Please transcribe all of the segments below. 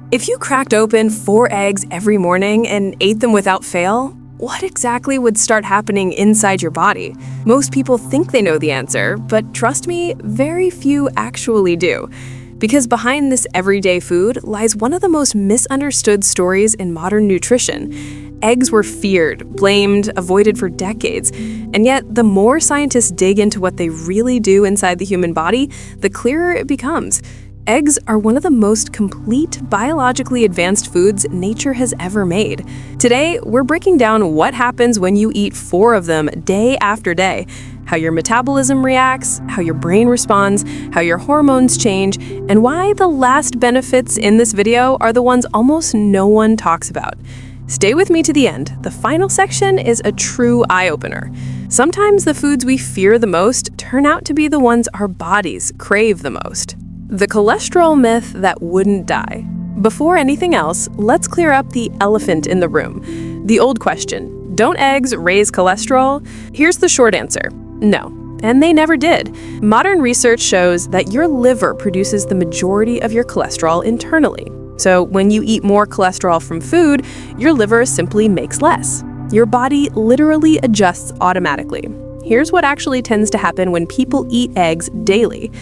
If you cracked open 4 eggs every morning and ate them without fail, what exactly would start happening inside your body? Most people think they know the answer, but trust me, very few actually do. Because behind this everyday food lies one of the most misunderstood stories in modern nutrition. Eggs were feared, blamed, avoided for decades, and yet the more scientists dig into what they really do inside the human body, the clearer it becomes. Eggs are one of the most complete, biologically advanced foods nature has ever made. Today, we're breaking down what happens when you eat 4 of them day after day, how your metabolism reacts, how your brain responds, how your hormones change, and why the last benefits in this video are the ones almost no one talks about. Stay with me to the end. The final section is a true eye-opener. Sometimes the foods we fear the most turn out to be the ones our bodies crave the most. The cholesterol myth that wouldn't die. Before anything else, let's clear up the elephant in the room. The old question, don't eggs raise cholesterol? Here's the short answer, no. And they never did. Modern research shows that your liver produces the majority of your cholesterol internally. So when you eat more cholesterol from food, your liver simply makes less. Your body literally adjusts automatically. Here's what actually tends to happen when people eat eggs daily.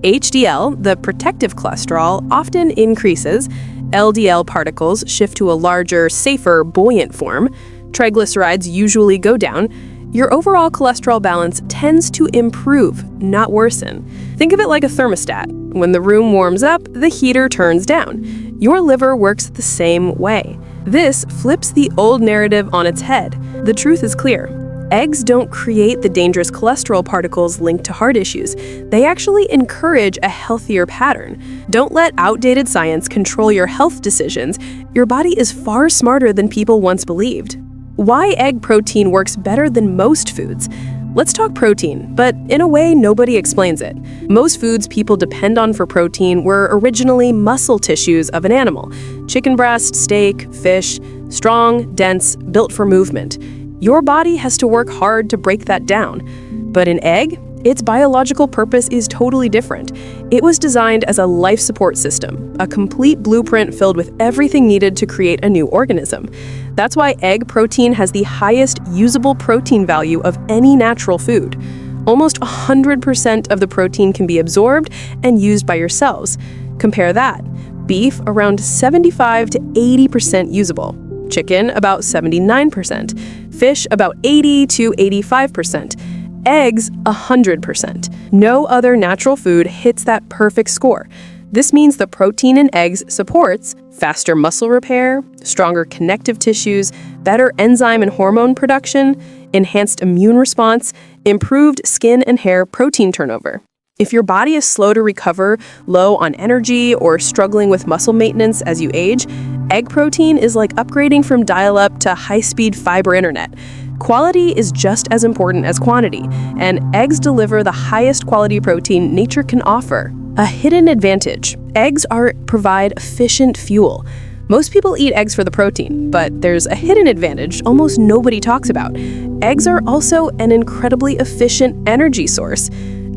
HDL, the protective cholesterol, often increases. LDL particles shift to a larger, safer, buoyant form. Triglycerides usually go down. Your overall cholesterol balance tends to improve, not worsen. Think of it like a thermostat. When the room warms up, the heater turns down. Your liver works the same way. This flips the old narrative on its head. The truth is clear. Eggs don't create the dangerous cholesterol particles linked to heart issues. They actually encourage a healthier pattern. Don't let outdated science control your health decisions. Your body is far smarter than people once believed. Why egg protein works better than most foods? Let's talk protein, but in a way nobody explains it. Most foods people depend on for protein were originally muscle tissues of an animal. Chicken breast, steak, fish, strong, dense, built for movement. Your body has to work hard to break that down. But an egg, its biological purpose is totally different. It was designed as a life support system, a complete blueprint filled with everything needed to create a new organism. That's why egg protein has the highest usable protein value of any natural food. Almost 100% of the protein can be absorbed and used by your cells. Compare that. Beef, around 75 to 80% usable. Chicken, about 79%. Fish, about 80 to 85%. Eggs, 100%. No other natural food hits that perfect score. This means the protein in eggs supports faster muscle repair, stronger connective tissues, better enzyme and hormone production, enhanced immune response, improved skin and hair protein turnover. If your body is slow to recover, low on energy, or struggling with muscle maintenance as you age, egg protein is like upgrading from dial-up to high-speed fiber internet. Quality is just as important as quantity, and eggs deliver the highest quality protein nature can offer. A hidden advantage. Eggs provide efficient fuel. Most people eat eggs for the protein, but there's a hidden advantage almost nobody talks about. Eggs are also an incredibly efficient energy source.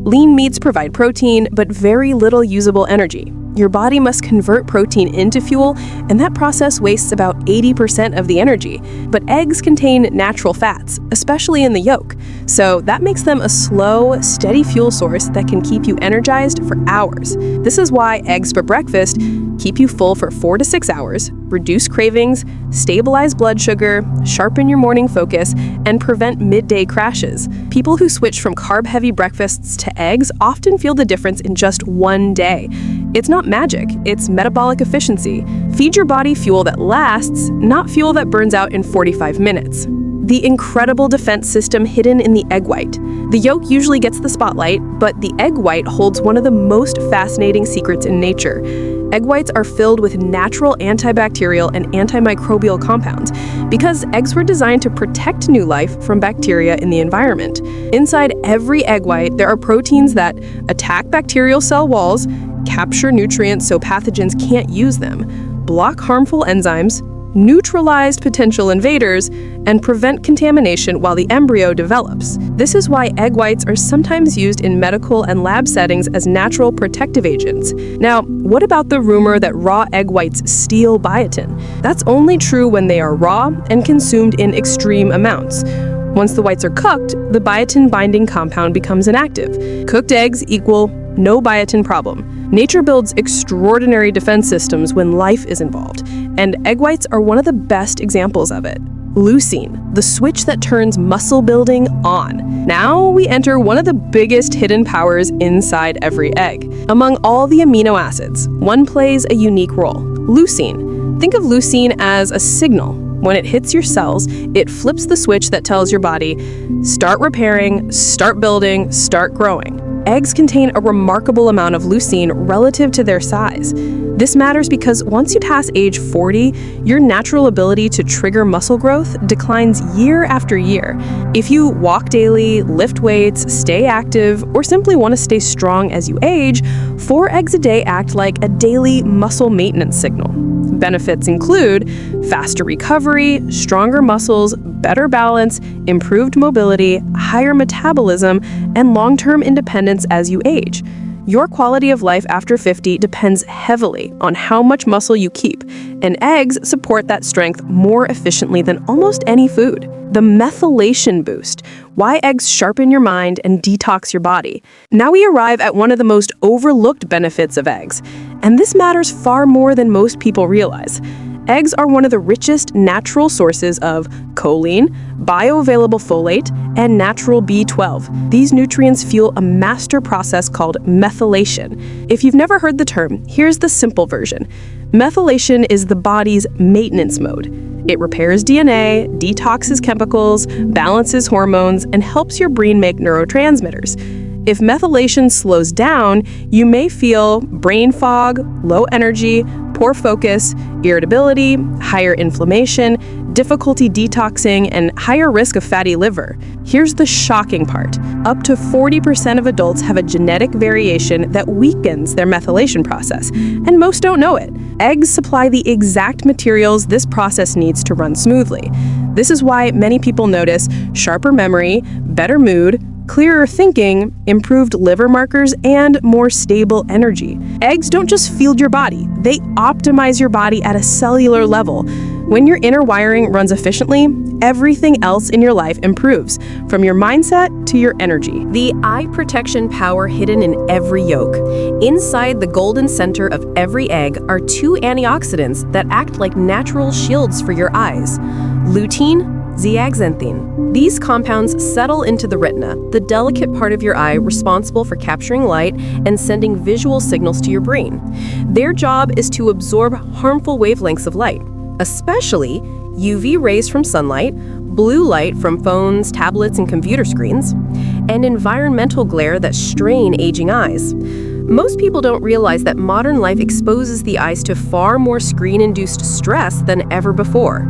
Lean meats provide protein, but very little usable energy. Your body must convert protein into fuel, and that process wastes about 80% of the energy. But eggs contain natural fats, especially in the yolk. So that makes them a slow, steady fuel source that can keep you energized for hours. This is why eggs for breakfast keep you full for 4 to 6 hours, reduce cravings, stabilize blood sugar, sharpen your morning focus, and prevent midday crashes. People who switch from carb-heavy breakfasts to eggs often feel the difference in just one day. It's not magic, it's metabolic efficiency. Feed your body fuel that lasts, not fuel that burns out in 45 minutes. The incredible defense system hidden in the egg white. The yolk usually gets the spotlight, but the egg white holds one of the most fascinating secrets in nature. Egg whites are filled with natural antibacterial and antimicrobial compounds because eggs were designed to protect new life from bacteria in the environment. Inside every egg white, there are proteins that attack bacterial cell walls, capture nutrients so pathogens can't use them, block harmful enzymes, neutralize potential invaders, and prevent contamination while the embryo develops. This is why egg whites are sometimes used in medical and lab settings as natural protective agents. Now, what about the rumor that raw egg whites steal biotin? That's only true when they are raw and consumed in extreme amounts. Once the whites are cooked, the biotin-binding compound becomes inactive. Cooked eggs equal no biotin problem. Nature builds extraordinary defense systems when life is involved, and egg whites are one of the best examples of it. Leucine, the switch that turns muscle building on. Now we enter one of the biggest hidden powers inside every egg. Among all the amino acids, one plays a unique role: leucine. Think of leucine as a signal. When it hits your cells, it flips the switch that tells your body, start repairing, start building, start growing. Eggs contain a remarkable amount of leucine relative to their size. This matters because once you pass age 40, your natural ability to trigger muscle growth declines year after year. If you walk daily, lift weights, stay active, or simply want to stay strong as you age, 4 eggs a day act like a daily muscle maintenance signal. Benefits include faster recovery, stronger muscles, better balance, improved mobility, higher metabolism, and long-term independence as you age. Your quality of life after 50 depends heavily on how much muscle you keep, and eggs support that strength more efficiently than almost any food. The methylation boost, why eggs sharpen your mind and detox your body. Now we arrive at one of the most overlooked benefits of eggs, and this matters far more than most people realize. Eggs are one of the richest natural sources of choline, bioavailable folate, and natural B12. These nutrients fuel a master process called methylation. If you've never heard the term, here's the simple version. Methylation is the body's maintenance mode. It repairs DNA, detoxes chemicals, balances hormones, and helps your brain make neurotransmitters. If methylation slows down, you may feel brain fog, low energy, poor focus, irritability, higher inflammation, difficulty detoxing, and higher risk of fatty liver. Here's the shocking part. Up to 40% of adults have a genetic variation that weakens their methylation process, and most don't know it. Eggs supply the exact materials this process needs to run smoothly. This is why many people notice sharper memory, better mood, clearer thinking, improved liver markers, and more stable energy. Eggs don't just feed your body, they optimize your body at a cellular level. When your inner wiring runs efficiently, everything else in your life improves, from your mindset to your energy. The eye protection power hidden in every yolk. Inside the golden center of every egg are 2 antioxidants that act like natural shields for your eyes: lutein, zeaxanthin. These compounds settle into the retina, the delicate part of your eye responsible for capturing light and sending visual signals to your brain. Their job is to absorb harmful wavelengths of light, especially UV rays from sunlight, blue light from phones, tablets, and computer screens, and environmental glare that strain aging eyes. Most people don't realize that modern life exposes the eyes to far more screen-induced stress than ever before.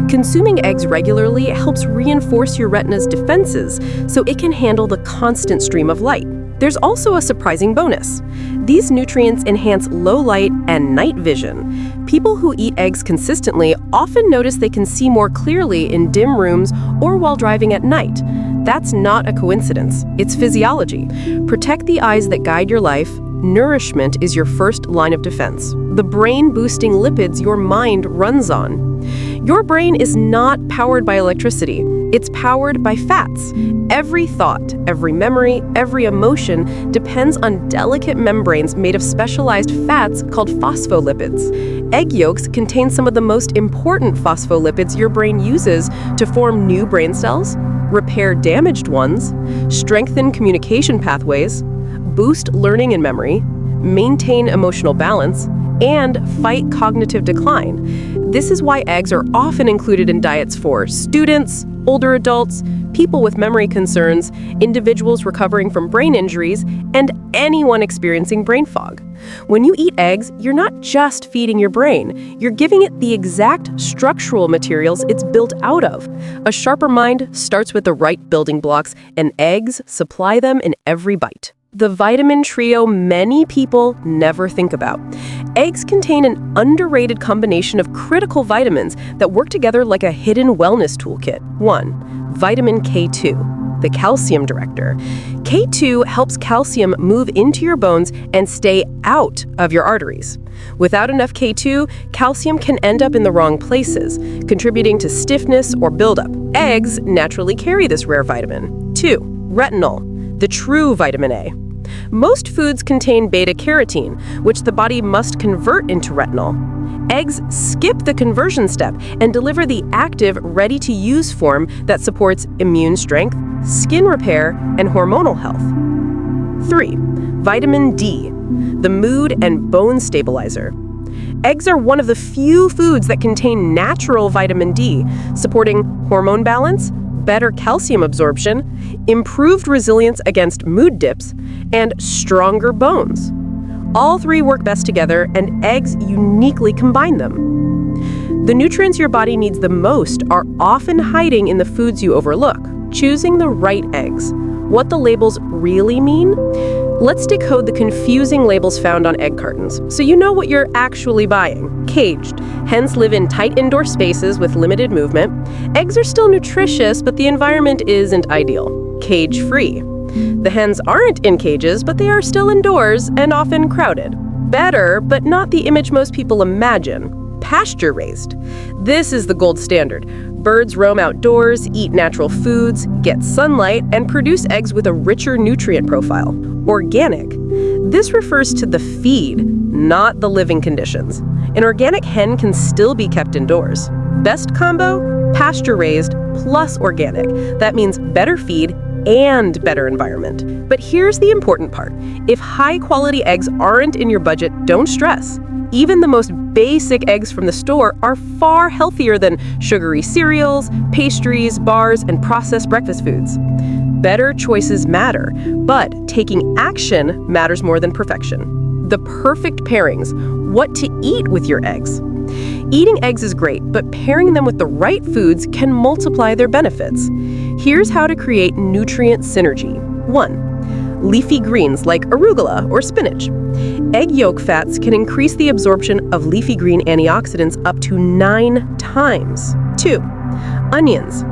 Consuming eggs regularly helps reinforce your retina's defenses so it can handle the constant stream of light. There's also a surprising bonus. These nutrients enhance low light and night vision. People who eat eggs consistently often notice they can see more clearly in dim rooms or while driving at night. That's not a coincidence. It's physiology. Protect the eyes that guide your life. Nourishment is your first line of defense. The brain-boosting lipids your mind runs on. Your brain is not powered by electricity. It's powered by fats. Every thought, every memory, every emotion depends on delicate membranes made of specialized fats called phospholipids. Egg yolks contain some of the most important phospholipids your brain uses to form new brain cells, repair damaged ones, strengthen communication pathways, boost learning and memory, maintain emotional balance, and fight cognitive decline. This is why eggs are often included in diets for students, older adults, people with memory concerns, individuals recovering from brain injuries, and anyone experiencing brain fog. When you eat eggs, you're not just feeding your brain, you're giving it the exact structural materials it's built out of. A sharper mind starts with the right building blocks, and eggs supply them in every bite. The vitamin trio many people never think about. Eggs contain an underrated combination of critical vitamins that work together like a hidden wellness toolkit. 1. Vitamin K2, the calcium director. K2 helps calcium move into your bones and stay out of your arteries. Without enough K2, calcium can end up in the wrong places, contributing to stiffness or buildup. Eggs naturally carry this rare vitamin. 2. Retinol, the true vitamin A. Most foods contain beta-carotene, which the body must convert into retinol. Eggs skip the conversion step and deliver the active, ready-to-use form that supports immune strength, skin repair, and hormonal health. 3. Vitamin D, the mood and bone stabilizer. Eggs are one of the few foods that contain natural vitamin D, supporting hormone balance, better calcium absorption, improved resilience against mood dips, and stronger bones. All three work best together, and eggs uniquely combine them. The nutrients your body needs the most are often hiding in the foods you overlook. Choosing the right eggs. What the labels really mean? Let's decode the confusing labels found on egg cartons, so you know what you're actually buying. Caged, hence live in tight indoor spaces with limited movement. Eggs are still nutritious, but the environment isn't ideal. Cage-free. The hens aren't in cages, but they are still indoors and often crowded. Better, but not the image most people imagine. Pasture-raised. This is the gold standard. Birds roam outdoors, eat natural foods, get sunlight, and produce eggs with a richer nutrient profile. Organic. This refers to the feed, not the living conditions. An organic hen can still be kept indoors. Best combo? Pasture-raised plus organic. That means better feed and better environment. But here's the important part. If high-quality eggs aren't in your budget, don't stress. Even the most basic eggs from the store are far healthier than sugary cereals, pastries, bars, and processed breakfast foods. Better choices matter, but taking action matters more than perfection. The perfect pairings, what to eat with your eggs. Eating eggs is great, but pairing them with the right foods can multiply their benefits. Here's how to create nutrient synergy. 1. Leafy greens like arugula or spinach. Egg yolk fats can increase the absorption of leafy green antioxidants up to 9 times. 2. Onions,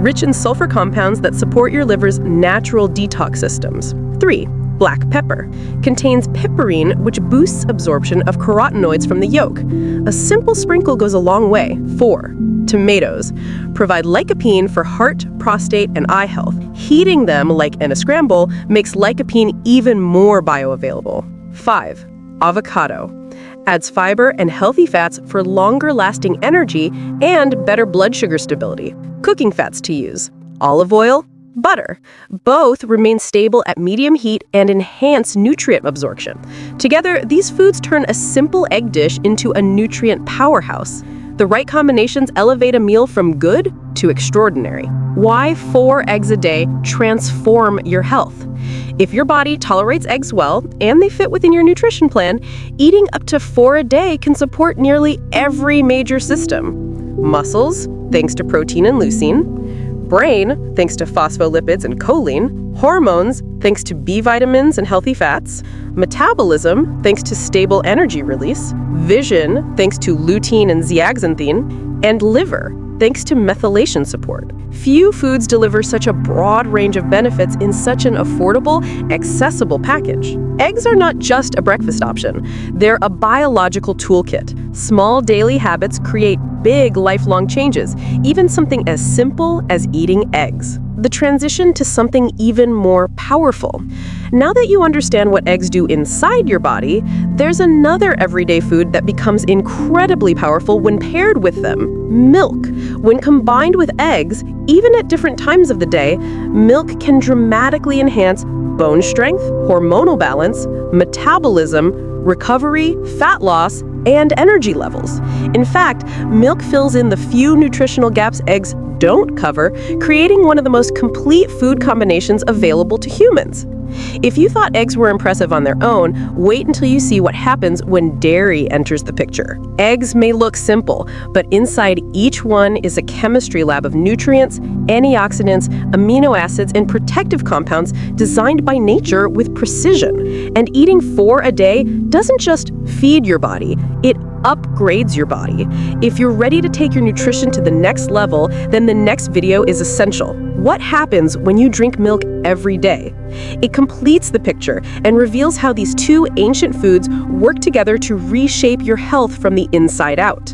rich in sulfur compounds that support your liver's natural detox systems. 3. Black pepper contains piperine, which boosts absorption of carotenoids from the yolk. A simple sprinkle goes a long way. 4. Tomatoes provide lycopene for heart, prostate, and eye health. Heating them, like in a scramble, makes lycopene even more bioavailable. 5. Avocado adds fiber and healthy fats for longer-lasting energy and better blood sugar stability. Cooking fats to use: olive oil, butter. Both remain stable at medium heat and enhance nutrient absorption. Together, these foods turn a simple egg dish into a nutrient powerhouse. The right combinations elevate a meal from good to extraordinary. Why 4 eggs a day transform your health? If your body tolerates eggs well and they fit within your nutrition plan, eating up to 4 a day can support nearly every major system. Muscles, thanks to protein and leucine. Brain, thanks to phospholipids and choline. Hormones, thanks to B vitamins and healthy fats. Metabolism, thanks to stable energy release. Vision, thanks to lutein and zeaxanthin. And liver, thanks to methylation support. Few foods deliver such a broad range of benefits in such an affordable, accessible package. Eggs are not just a breakfast option. They're a biological toolkit. Small daily habits create big lifelong changes, even something as simple as eating eggs. The transition to something even more powerful. Now that you understand what eggs do inside your body, there's another everyday food that becomes incredibly powerful when paired with them: milk. When combined with eggs, even at different times of the day, milk can dramatically enhance bone strength, hormonal balance, metabolism, recovery, fat loss, and energy levels. In fact, milk fills in the few nutritional gaps eggs don't cover, creating one of the most complete food combinations available to humans. If you thought eggs were impressive on their own, wait until you see what happens when dairy enters the picture. Eggs may look simple, but inside each one is a chemistry lab of nutrients, antioxidants, amino acids, and protective compounds designed by nature with precision. And eating 4 a day doesn't just feed your body, it upgrades your body. If you're ready to take your nutrition to the next level, then the next video is essential. What happens when you drink milk every day? It completes the picture and reveals how these two ancient foods work together to reshape your health from the inside out.